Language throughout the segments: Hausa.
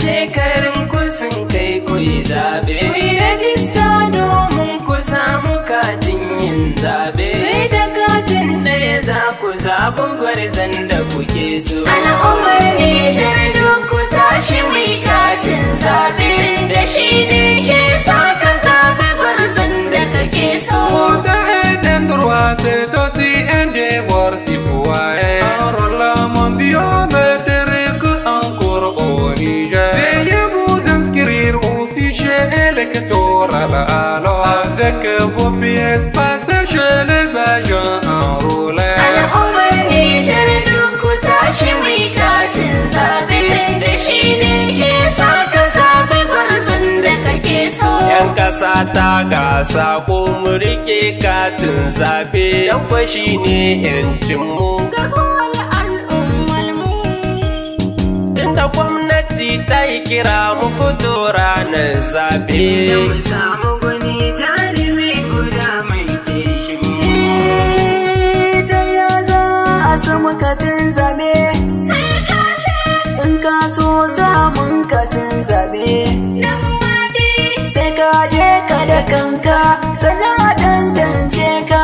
shekarun ku sun kai ku yi zaɓe. Ku yi rajista domin ku samu katin yin zaɓe. Sai da katin ɗaya za ku zaɓi gwarzon da kuke so. Al'ummar Nijar duk ku tashi mu yi katin zaɓe. Da shi ne ke sa ka zaɓi gwarzon da kake so. C'est aussi un devoir citoyen. Un règlement biométrique encore au Niger. Veuillez vous inscrire au fichier électoral alors avec vos pièces passées chez les agents enrôlés. Al'ummar Nijar duk ku tashi mu yi katin zaɓe. Da shi ne ke sa ka zaɓi gwarzon da kake so. Yan ƙasa ta gasa ko mu rike katin zaɓe. Yan fashi ne ‘yancinmu. Tunda gwamnati ta yi kira mu fito ranar zaɓe. Mu samu gwani jarumi guda mai kishin mu. Ta ya za a samu katin zaɓe? Sai ka je. In ka so samun katin zaɓe. Dan madi. Sai ka je ka da kanka, sannan a tantance ka,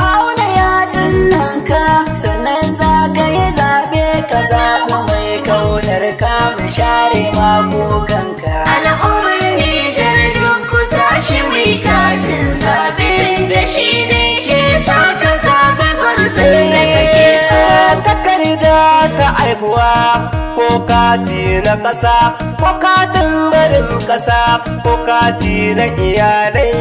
auna yatsun nan ka, sannan za ka yi zaɓe ka zaɓi mai kaunar ka mu share makokanka. Al'ummar Nijar duk ku tashi mu yi katin zaɓe. Da shi ne ke sa ka zaɓi gwarzon da kake so. Takarda ta haihuwa ko kati na ƙasa ko katin barin ƙasa ko kati na iyalai.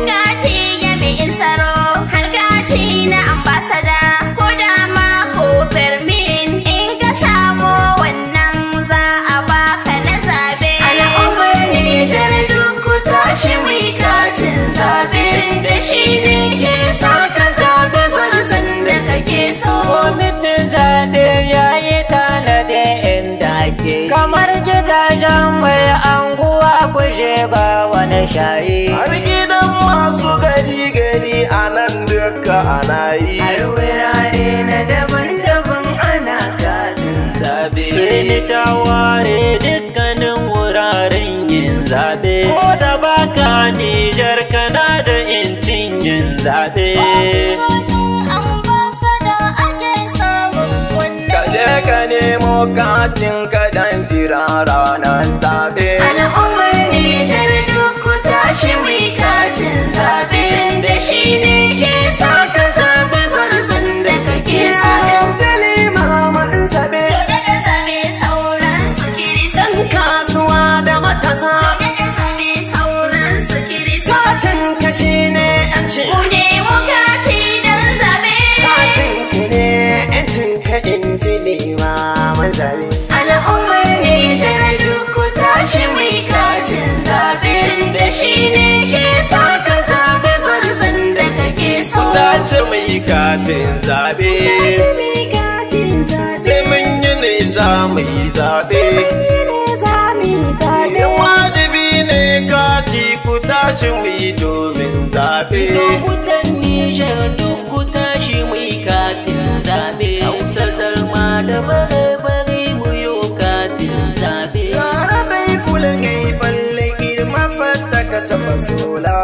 Kati jami'in tsaro har kati na ambasada ko dama ko permin in ka samu wannan za a baka na zaɓe. Al'ummar Nijar duk ku tashi mu yi katin zaɓe. Da shi ne ke sa ka zaɓi gwarzon da kake so. Kwamitin zaɓe ya yi tanade inda ake kamar gidajen mai anguwa kuje ba wani shayi. Har gidan masu gari a nan duka ana yi. Har wurare na daban-daban ana katin zaɓe. Sai ni ta ware dukkanin wuraren yin zaɓe. Ko da baka Nijar kana da incin yin zaɓe. Kaje ka nemo katin ka dan jira ranar zaɓe. Al'ummar Nijar duk ku tashi mu yi katin zaɓe. Da shi ne ke sa ka zaɓi gwarzon da kake so. Ya'yan talima in zaɓe. Da zaɓe sauran su kirisa. Ɗan kasuwa da matasa. Da zaɓe sauran su kirisa. Katin ka shi ne ‘yanci. Ku nemo kati don zaɓe. Katin ka ne ‘yancin ka in ji limaman zaɓe. Al'ummar Nijar duk ku tashi mu yi katin zaɓe. Da shi ne ke sa ka zaɓi gwarzon da kake so. Tashi mu yi katin zaɓe. Sai mun yi ne za mu yi zaɓe. Wajibi ne kati ku tashi mu yi domin zaɓe. Lokutan Nijar duk ku tashi mu yi katin zaɓe. Hausa zarma da bare-bare mu yi katin zaɓe. Larabai fulan gai falle irma fata kasa masola.